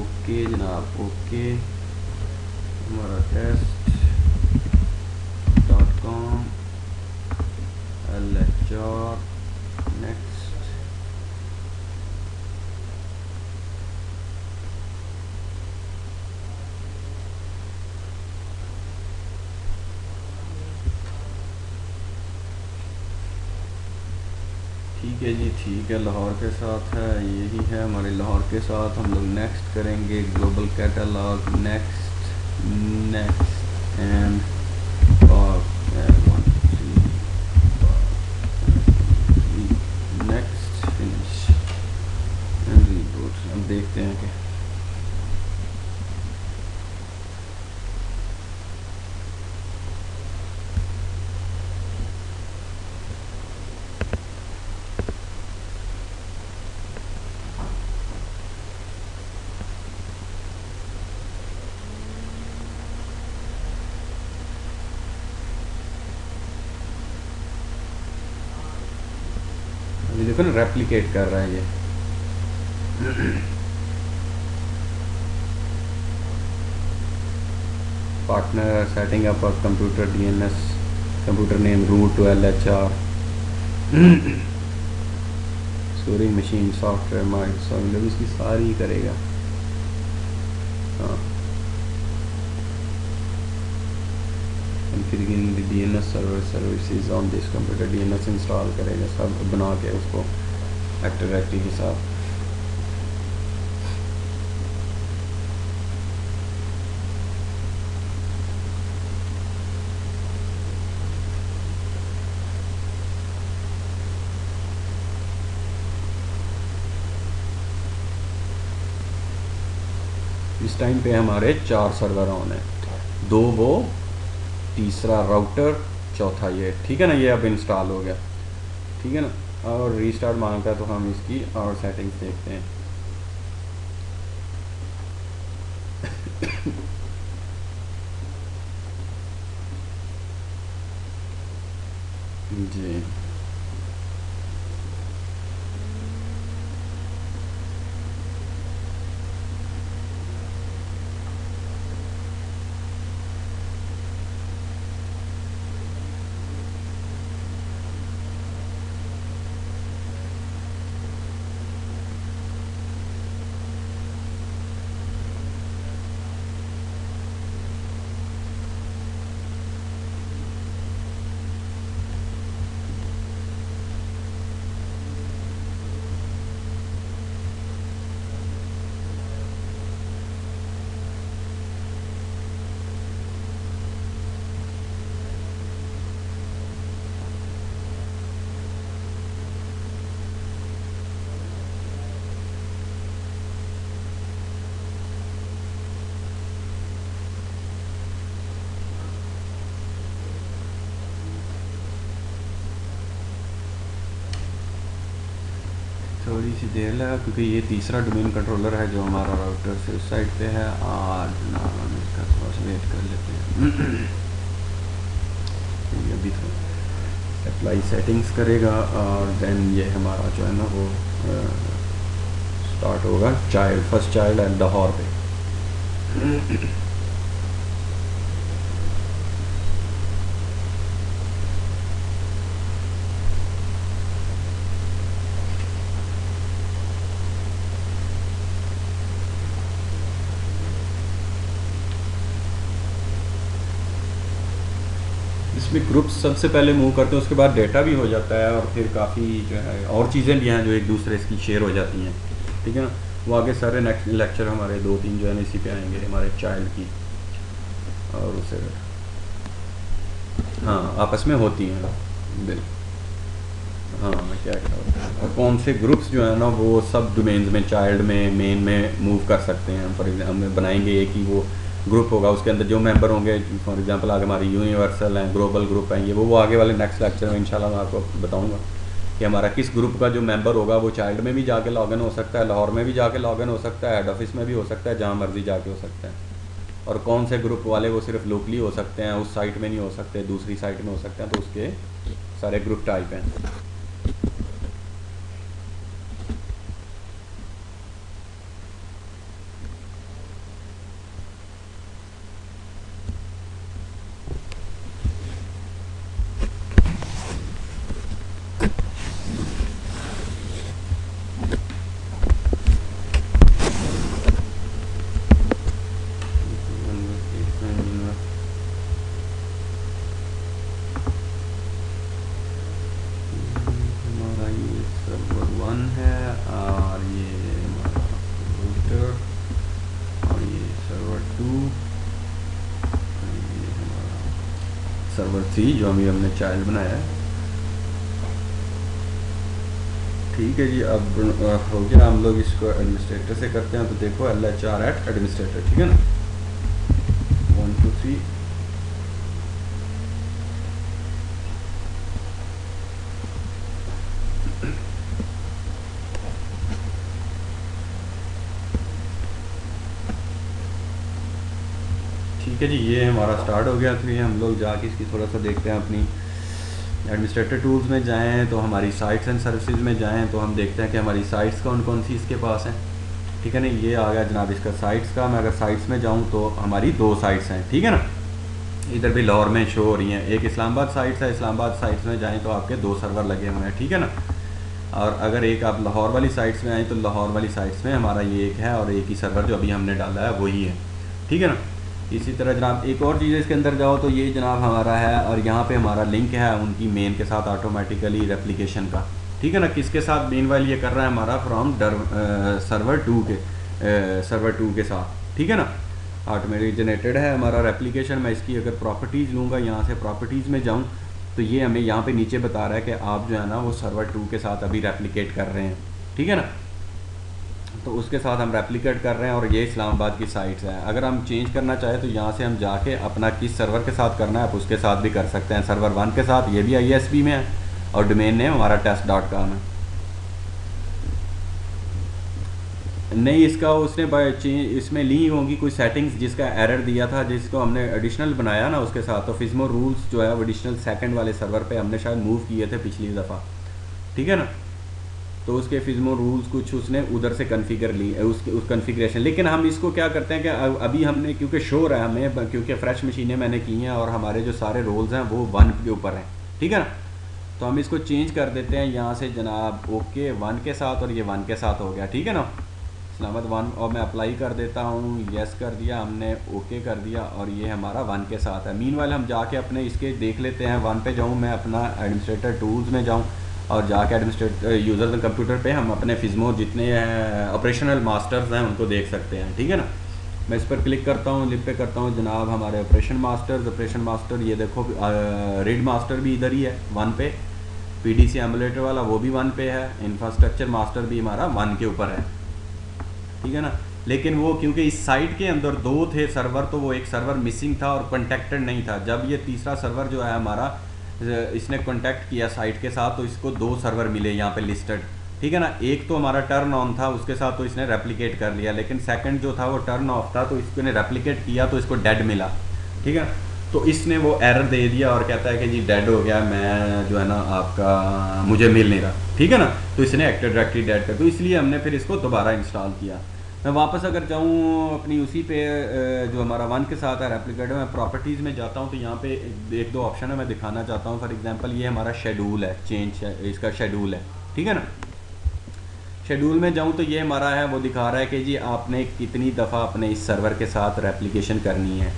ओके जनाब, ओके। हमारा test.com LHR, नेक्स्ट। ठीक है जी, ठीक है, लाहौर के साथ है, यही है हमारे लाहौर के साथ। हम लोग नेक्स्ट करेंगे, global catalogue, next and next finish and report. हम देखते हैं कि देखो ना, रेप्लिकेट कर रहा है ये। Partner setting up of computer DNS, computer name route to LHR, storing machine software Microsoft, इसकी सारी करेगा। हाँ, configuring the DNS server services on this computer, DNS install करेगा सब बना के उसको एक्टिव डायरेक्टरी के साथ। इस टाइम पे हमारे 4 सर्वर ऑन है, 2 वो, तीसरा राउटर, चौथा ये, ठीक है ना। ये अब इंस्टॉल हो गया, ठीक है ना। और रीस्टार्ट मांगता है तो हम इसकी और सेटिंग्स देखते हैं। जी थोड़ी सी देर लगा क्योंकि ये तीसरा डोमेन कंट्रोलर है जो हमारा राउटर से उस साइड पे है। और जनाब हम इसका थोड़ा सा वेट कर लेते हैं। ये अभी थोड़ा अप्लाई सेटिंग्स करेगा और देन ये हमारा जो है ना वो स्टार्ट होगा child, first child at Lahore पे। इसमें ग्रुप्स सबसे पहले मूव करते हैं, उसके बाद डेटा भी हो जाता है और फिर काफ़ी जो है और चीज़ें भी हैं जो एक दूसरे की शेयर हो जाती हैं, ठीक है ना। वो आगे सारे नेक्स्ट लेक्चर हमारे 2-3 जो है ना इसी पे आएंगे, हमारे चाइल्ड की और उसे हाँ आपस में होती हैं बिल्कुल। हाँ क्या क्या होता है और कौन से ग्रुप्स जो है ना वो सब डोमेन्स में, चाइल्ड में, मेन में मूव कर सकते हैं। फॉर एग्जाम्पल हम बनाएंगे एक ही वो ग्रुप होगा, उसके अंदर जो मेंबर होंगे, फॉर एग्जांपल आगे हमारी यूनिवर्सल हैं, ग्लोबल ग्रुप हैं, ये वो आगे वाले नेक्स्ट लेक्चर में इंशाल्लाह मैं आपको बताऊंगा कि हमारा किस ग्रुप का जो मेंबर होगा वो चाइल्ड में भी जाके लॉगिन हो सकता है, लाहौर में भी जाके लॉगिन हो सकता है, हेड ऑफिस में भी हो सकता है, जहाँ मर्जी जाके हो सकता है। और कौन से ग्रुप वाले वो सिर्फ लोकली हो सकते हैं, उस साइट में नहीं हो सकते, दूसरी साइट में हो सकते हैं, तो उसके सारे ग्रुप टाइप हैं। हमारा ये सर्वर 1 है और ये हमारा रूटर और ये सर्वर 2 और ये हमारा सर्वर 3 जो अभी हमने चाइल्ड बनाया है। ठीक है जी, अब हो गया। हम लोग इसको एडमिनिस्ट्रेटर से करते हैं, तो देखो LHR एट एडमिनिस्ट्रेटर, ठीक है ना। 1 2 3 ठीक है जी, ये हमारा स्टार्ट हो गया। फिर हम लोग जाके इसकी थोड़ा सा देखते हैं, अपनी एडमिनिस्ट्रेटर टूल्स में जाएं तो हमारी साइट्स एंड सर्विसेज में जाएं तो हम देखते हैं कि हमारी साइट्स कौन कौन सी इसके पास हैं, ठीक है ना। ये आ गया जनाब इसका साइट्स का। मैं अगर साइट्स में जाऊं तो हमारी 2 साइट्स हैं, ठीक है ना। इधर भी लाहौर में शो हो रही हैं, एक इस्लामाबाद साइट्स है, इस्लामाबाद साइट्स में जाएँ तो आपके 2 सर्वर लगे हुए हैं, ठीक है ना। और अगर एक आप लाहौर वाली साइट्स में आएँ तो लाहौर वाली साइट्स में हमारा ये एक है और एक ही सर्वर जो अभी हमने डाला है वही है, ठीक है ना। इसी तरह जनाब एक और चीज़ इसके अंदर जाओ तो ये जनाब हमारा है और यहाँ पे हमारा लिंक है उनकी मेन के साथ ऑटोमेटिकली रेप्लिकेशन का, ठीक है ना। किसके साथ मेन वाइल ये कर रहा है हमारा फ्रॉम सर्वर 2 के साथ, ठीक है ना। ऑटोमेटिक जनरेटेड है हमारा रेप्लिकेशन। मैं इसकी अगर प्रॉपर्टीज़ लूँगा, यहाँ से प्रॉपर्टीज़ में जाऊँ तो ये हमें यहाँ पे नीचे बता रहा है कि आप जो है ना वो सर्वर 2 के साथ अभी रेप्लिकेट कर रहे हैं, ठीक है ना। तो उसके साथ हम रेप्लिकेट कर रहे हैं और ये इस्लामाबाद की साइट्स हैं। अगर हम चेंज करना चाहें तो यहाँ से हम जाके अपना किस सर्वर के साथ करना है आप उसके साथ भी कर सकते हैं। सर्वर 1 के साथ, ये भी ISP में है और डोमेन नेम हमारा test.com है। नहीं, इसका उसने चेंज इसमें ली होंगी कोई सेटिंग्स जिसका एरर दिया था, जिसको हमने एडिशनल बनाया ना उसके साथ, तो फिज्मो रूल्स जो है वो एडिशनल सेकंड वाले सर्वर पे हमने शायद मूव किए थे पिछली दफ़ा, ठीक है ना। तो उसके फिज्मो रूल्स कुछ उसने उधर से कन्फिगर ली उस कन्फिग्रेशन। लेकिन हम इसको क्या करते हैं कि अभी हमने क्योंकि शोर है हमें, क्योंकि फ्रेश मशीनें मैंने की हैं और हमारे जो सारे रोल्स हैं वो 1 के ऊपर हैं, ठीक है ना। तो हम इसको चेंज कर देते हैं यहाँ से जनाब ओके 1 के साथ, और ये 1 के साथ हो गया, ठीक है ना। इस्लामाबाद 1 और मैं अप्लाई कर देता हूँ, यस कर दिया हमने, ओके कर दिया और ये हमारा 1 के साथ है। मीनवाइल हम जाके अपने इसके देख लेते हैं। 1 पे जाऊँ मैं, अपना एडमिनिस्ट्रेटर टूल्स में जाऊँ और जाके एडमिनिस्ट्रेटर यूज़र कंप्यूटर पे हम अपने फिज्मो जितने ऑपरेशनल मास्टर्स हैं उनको देख सकते हैं, ठीक है ना। मैं इस पर क्लिक करता हूँ, लिप पे करता हूँ जनाब, हमारे ऑपरेशन मास्टर ये देखो, रीड मास्टर भी इधर ही है 1 पे, PDC एमुलेटर वाला वो भी 1 पे है, इंफ्रास्ट्रक्चर मास्टर भी हमारा 1 के ऊपर है, ठीक है ना। लेकिन वो क्योंकि इस साइट के अंदर 2 थे सर्वर, तो वो एक सर्वर मिसिंग था और कॉन्टेक्टेड नहीं था। जब ये तीसरा सर्वर जो है हमारा इसने कॉन्टैक्ट किया साइट के साथ, तो इसको 2 सर्वर मिले यहाँ पे लिस्टेड, ठीक है ना। एक तो हमारा टर्न ऑन था, उसके साथ तो इसने रेप्लिकेट कर लिया, लेकिन सेकंड जो था वो टर्न ऑफ था, तो इसने रेप्लिकेट किया तो इसको डेड मिला, ठीक है। तो इसने वो एरर दे दिया और कहता है कि जी डेड हो गया, मैं जो है ना आपका मुझे मिल नहीं रहा, ठीक है ना। तो इसने एक्टिव डायरेक्टरी डेड कर, तो इसलिए हमने फिर इसको दोबारा इंस्टॉल किया। मैं वापस अगर जाऊँ अपनी उसी पे जो हमारा 1 के साथ है रेप्लिकेटर, मैं प्रॉपर्टीज़ में जाता हूँ तो यहाँ पे 1-2 ऑप्शन है मैं दिखाना चाहता हूँ। फॉर एग्जांपल ये हमारा शेड्यूल है, चेंज है इसका शेड्यूल है, ठीक है ना। शेड्यूल में जाऊँ तो ये हमारा है, वो दिखा रहा है कि जी आपने कितनी दफ़ा अपने इस सर्वर के साथ रेप्लिकेशन करनी है,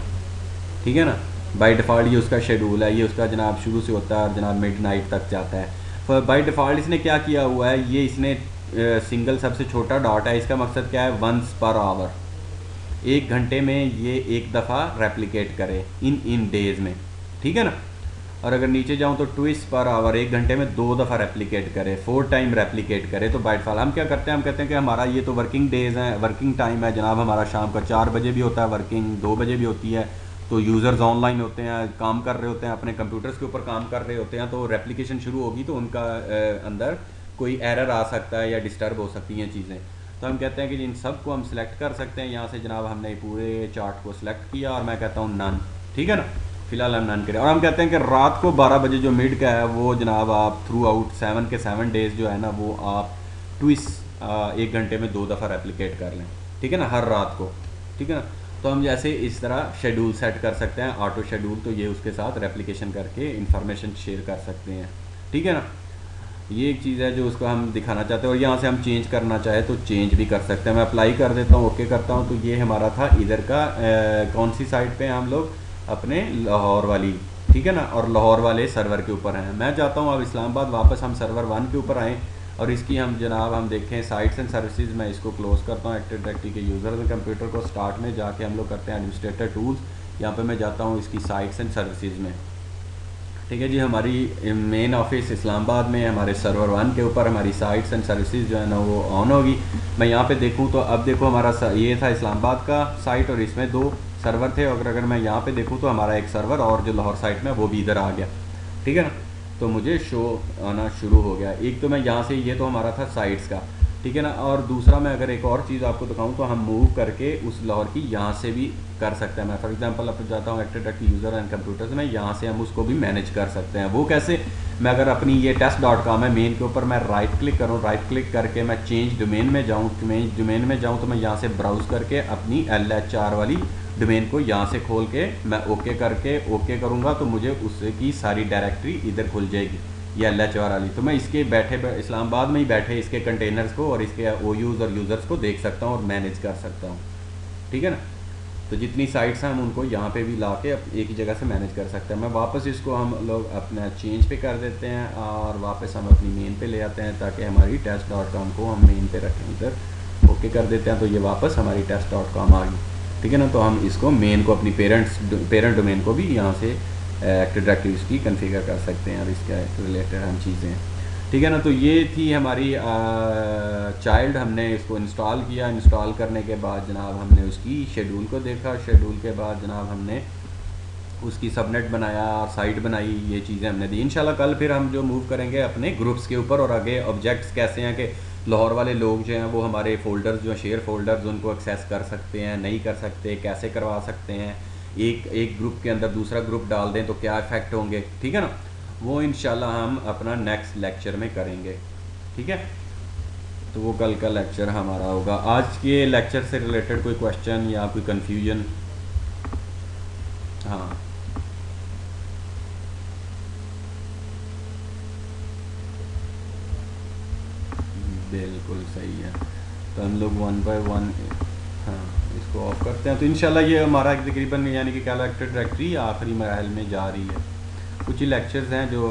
ठीक है ना। बाय डिफ़ॉल्ट ये उसका शेड्यूल है, ये उसका जनाब शुरू से होता है और जनाब मिडनाइट तक जाता है। तो बाय डिफ़ॉल्ट इसने क्या किया हुआ है, ये इसने सिंगल सबसे छोटा डॉट है, इसका मकसद क्या है, वंस पर आवर, 1 घंटे में ये एक दफ़ा रेप्लिकेट करे इन डेज़ में, ठीक है ना। और अगर नीचे जाऊँ तो ट्विस्ट पर आवर, 1 घंटे में 2 दफ़ा रेप्लिकेट करे, 4 टाइम रेप्लिकेट करे। तो बाय डिफ़ॉल्ट हम क्या करते हैं, हम कहते हैं कि हमारा ये तो वर्किंग डेज़ हैं, वर्किंग टाइम है जनाब, हमारा शाम का 4 बजे भी होता है वर्किंग, 2 बजे भी होती है। तो यूज़र्स ऑनलाइन होते हैं, काम कर रहे होते हैं, अपने कंप्यूटर्स के ऊपर काम कर रहे होते हैं, तो रेप्लिकेशन शुरू होगी तो उनका अंदर कोई एरर आ सकता है या डिस्टर्ब हो सकती हैं चीज़ें। तो हम कहते हैं कि इन सब को हम सिलेक्ट कर सकते हैं यहाँ से जनाब। हमने पूरे चार्ट को सिलेक्ट किया और मैं कहता हूँ नन, ठीक है ना। फिलहाल हम नन करें और हम कहते हैं कि रात को 12 बजे जो मिड का है वो जनाब आप थ्रू आउट 7 के 7 डेज़ जो है ना वो आप ट्विस्ट 1 घंटे में 2 दफ़ा रेप्लिकेट कर लें, ठीक है ना, हर रात को, ठीक है ना। तो हम जैसे इस तरह शेड्यूल सेट कर सकते हैं, ऑटो शेड्यूल, तो ये उसके साथ रेप्लिकेशन करके इंफॉर्मेशन शेयर कर सकते हैं, ठीक है ना। ये एक चीज़ है जो उसको हम दिखाना चाहते हैं। और यहाँ से हम चेंज करना चाहे तो चेंज भी कर सकते हैं। मैं अप्लाई कर देता हूँ, ओके करता हूँ। तो ये हमारा था इधर का कौन सी साइट पे हम लोग, अपने लाहौर वाली, ठीक है ना, और लाहौर वाले सर्वर के ऊपर हैं। मैं चाहता हूँ अब इस्लामाबाद वापस हम सर्वर 1 के ऊपर आएँ और इसकी हम जनाब हम देखें साइट्स एंड सर्विसेज। मैं इसको क्लोज़ करता हूँ, एक्टिव डायरेक्टरी के यूज़र एंड कंप्यूटर को स्टार्ट में जाके हम लोग करते हैं एडमिनिस्ट्रेटर टूल्स। यहाँ पे मैं जाता हूँ इसकी साइट्स एंड सर्विसेज में, ठीक है जी। हमारी मेन ऑफिस इस्लामाबाद में, हमारे सर्वर 1 के ऊपर हमारी साइट्स एंड सर्विसेज जो है ना वो ऑन होगी। मैं यहाँ पे देखूँ तो अब देखो हमारा ये था इस्लामाबाद का साइट और इसमें 2 सर्वर थे। और अगर मैं यहाँ पे देखूँ तो हमारा एक सर्वर और जो लाहौर साइट में वो भी इधर आ गया, ठीक है ना। तो मुझे शो आना शुरू हो गया। एक तो मैं यहाँ से, ये तो हमारा था साइट्स का, ठीक है ना। और दूसरा मैं अगर एक और चीज़ आपको दिखाऊं तो हम मूव करके उस लाहौर की यहाँ से भी कर सकते हैं। मैं फॉर एग्जांपल अब जाता हूँ active directory user and computers में, यहाँ से हम उसको भी मैनेज कर सकते हैं। वो कैसे, मैं अगर अपनी ये test.com है मेन के ऊपर, मैं राइट क्लिक करूँ, राइट क्लिक करके मैं चेंज डोमेन में जाऊँ, डोमेन में जाऊँ तो मैं यहाँ से ब्राउज़ करके अपनी LHR वाली डोमेन को यहाँ से खोल के मैं ओके करके ओके करूँगा तो मुझे उसकी सारी डायरेक्टरी इधर खुल जाएगी, ये LHR वाली। तो मैं इसके बैठे इस्लामाबाद में ही बैठे इसके कंटेनर्स को और इसके OUs और यूज़र्स को देख सकता हूँ और मैनेज कर सकता हूँ, ठीक है ना। तो जितनी साइट्स हैं हम उनको यहाँ पे भी ला के एक ही जगह से मैनेज कर सकते हैं। मैं वापस इसको हम लोग अपना चेंज पे कर देते हैं और वापस हम अपनी मेन पे ले आते हैं ताकि हमारी test.com को हम मेन पे रखें। इधर ओके कर देते हैं तो ये वापस हमारी test.com आ गई, ठीक है ना। तो हम इसको मेन को अपनी पेरेंट डोमेन को भी यहाँ से एक्टिव डायरेक्टरी की कन्फिगर कर सकते हैं और इसके रिलेटेड हम चीज़ें, ठीक है ना। तो ये थी हमारी चाइल्ड, हमने इसको इंस्टॉल किया। इंस्टॉल करने के बाद जनाब हमने उसकी शेड्यूल को देखा। शेड्यूल के बाद जनाब हमने उसकी सबनेट बनाया और साइट बनाई, ये चीज़ें हमने दी। इंशाल्लाह कल फिर हम जो मूव करेंगे अपने ग्रुप्स के ऊपर, और आगे ऑब्जेक्ट्स कैसे हैं कि लाहौर वाले लोग जो हैं वो हमारे फ़ोल्डर्स जो शेयर फ़ोल्डर्स उनको एक्सेस कर सकते हैं, नहीं कर सकते, कैसे करवा सकते हैं, एक ग्रुप के अंदर दूसरा ग्रुप डाल दें तो क्या इफ़ेक्ट होंगे, ठीक है ना। वो इंशाल्लाह हम अपना नेक्स्ट लेक्चर में करेंगे, ठीक है। तो वो कल का लेक्चर हमारा होगा। आज के लेक्चर से रिलेटेड कोई क्वेश्चन या कोई कन्फ्यूजन? हाँ बिल्कुल सही है। तो हम लोग वन बाय वन, हाँ, इसको ऑफ करते हैं। तो इंशाल्लाह ये हमारा तकरीबन यानी कि कैलकुलेटेड डायरेक्टरी आखिरी मराहल में जा रही है। कुछ ही लेक्चर्स हैं जो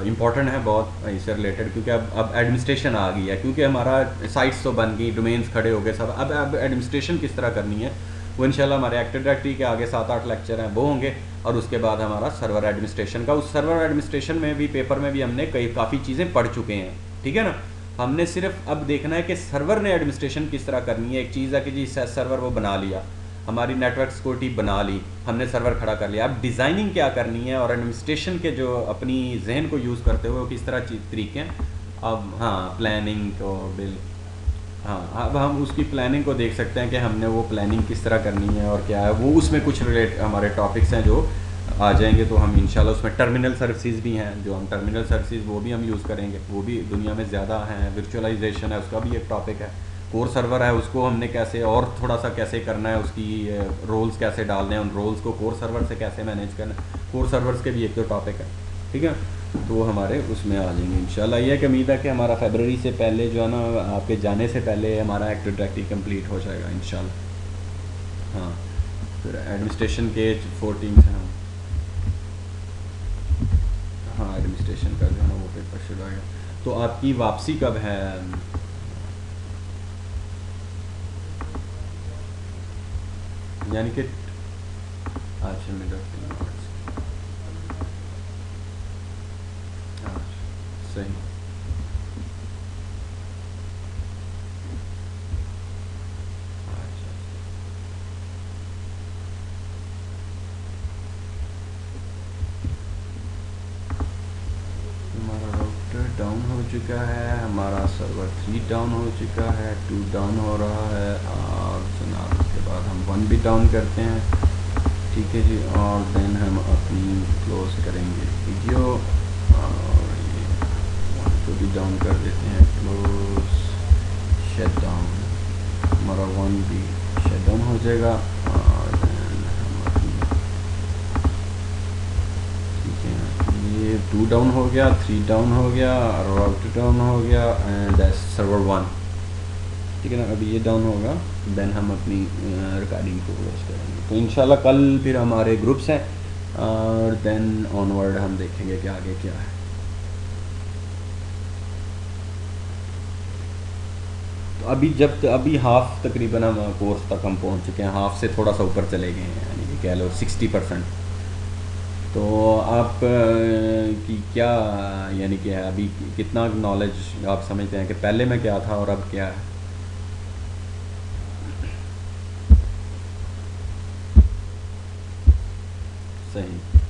इम्पोर्टेंट हैं बहुत इससे रिलेटेड, क्योंकि अब एडमिनिस्ट्रेशन आ गई है, क्योंकि हमारा साइट्स तो बन गई, डोमेन्स खड़े हो गए सब। अब एडमिनिस्ट्रेशन किस तरह करनी है वो इंशाल्लाह हमारे एक्टिव डायरेक्टरी के आगे 7-8 लेक्चर हैं वो होंगे, और उसके बाद हमारा सर्वर एडमिनिस्ट्रेशन का। उस सर्वर एडमिनिस्ट्रेशन में भी, पेपर में भी हमने काफ़ी चीज़ें पढ़ चुके हैं, ठीक है ना। हमने सिर्फ अब देखना है कि सर्वर ने एडमिनिस्ट्रेशन किस तरह करनी है। एक चीज़ है कि जी सर्वर वो बना लिया, हमारी नेटवर्क सिक्योरिटी बना ली, हमने सर्वर खड़ा कर लिया। अब डिज़ाइनिंग क्या करनी है और एडमिनिस्ट्रेशन के जो अपनी जहन को यूज़ करते हुए किस तरह तरीके हैं। अब हाँ, प्लानिंग तो बिल हाँ, अब हम उसकी प्लानिंग को देख सकते हैं कि हमने वो प्लानिंग किस तरह करनी है और क्या है वो। उसमें कुछ रिलेट हमारे टॉपिक्स हैं जो आ जाएंगे, तो हम इंशाल्लाह उसमें टर्मिनल सर्विसेज भी हैं, जो हम टर्मिनल सर्विसेज वो भी हम यूज़ करेंगे। वो भी दुनिया में ज़्यादा हैं। वर्चुअलाइजेशन है, उसका भी एक टॉपिक है। कोर सर्वर है, उसको हमने कैसे और थोड़ा सा कैसे करना है, उसकी रोल्स कैसे डालने हैं, उन रोल्स को कोर सर्वर से कैसे मैनेज करना है। कोर सर्वर्स के भी एक दो टॉपिक है, ठीक है। तो वो हमारे उसमें आ जाएंगे इंशाल्लाह। ये एक उम्मीद है कि हमारा फरवरी से पहले जो है ना, आपके जाने से पहले हमारा एक्टिव डायरेक्टरी कंप्लीट हो जाएगा इंशाल्लाह। हाँ, फिर एडमिनिस्ट्रेशन के 14 से हाँ, एडमिनिस्ट्रेशन का जो है ना वो पेपर शुरू आएगा। तो आपकी वापसी कब है? यानी कि अच्छा, मिड ऑफ मार्च। सही। अच्छा, हमारा राउटर डाउन हो चुका है, हमारा सर्वर 3 डाउन हो चुका है, 2 डाउन हो रहा है, और जनाब उसके बाद हम 1 भी डाउन करते हैं, ठीक है जी। और देन हम अपनी क्लोज करेंगे वीडियो, और ये 1 को भी डाउन कर देते हैं, क्लोज शट डाउन। हमारा 1 भी शट डाउन हो जाएगा, और देन हम अपनी, ठीक है, ये 2 डाउन हो गया, 3 डाउन हो गया, राउटर डाउन हो गया, एंड सर्वर 1, ठीक है ना। अभी ये डाउन होगा, देन हम अपनी रिकॉर्डिंग को क्लोज करेंगे। तो इंशाल्लाह कल फिर हमारे ग्रुप्स हैं, और देन ऑनवर्ड हम देखेंगे कि आगे क्या है। तो अभी हाफ तकरीबन हम कोर्स तक हम पहुंच चुके हैं, हाफ से थोड़ा सा ऊपर चले गए हैं, यानी कि कह लो 60%। तो आप की क्या यानी कि अभी कितना नॉलेज आप समझते हैं कि पहले में क्या था और अब क्या है? सही।